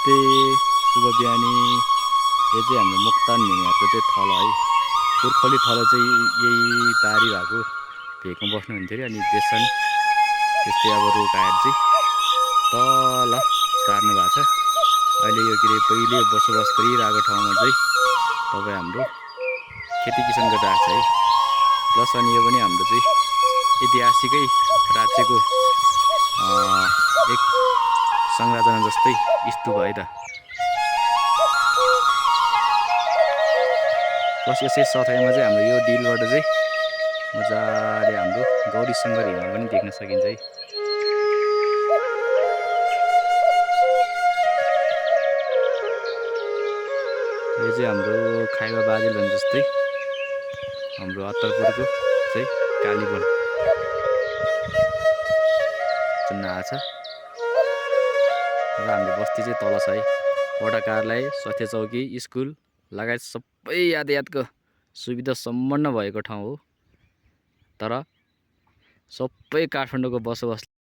नमस्ते, शुभ बिहानी। यो चाहिँ हाम्रो मोक्तान ढिँगाहरूको चाहिँ थलो है। पुर्खौली थलो चाहिँ यही बारी भएको भेकमा बस्नुहुन्थ्यो अरे। अनि देसन त्यस्तै अब रुख आएर चाहिँ तल सार्नु भएको छ। अहिले यो के अरे पहिले बसोबास गरिरहेको ठाउँमा चाहिँ तपाईँ हाम्रो खेती किसान गरिरहेको छ है। प्लस अनि यो पनि हाम्रो चाहिँ ऐतिहासिकै राज्यको एक संरचना जस्तै स्तूप है त। प्लस यसै सतहमा चाहिँ हाम्रो यो डिलबाट चाहिँ मजाले हाम्रो गौरी शङ्कर हिमाल पनि देख्न सकिन्छ है। यो चाहिँ हाम्रो खाइबा बाजेल भने जस्तै हाम्रो अत्तरपुरको चाहिँ कालीवन चुन्न आछ र हाम्रो बस्ती चाहिँ तल छ है। वडा कार्यालय, स्वास्थ्य चौकी, स्कुल लगायत सबै यातायातको सुविधा सम्पन्न भएको ठाउँ हो। तर सबै काठमाडौँको बसोबास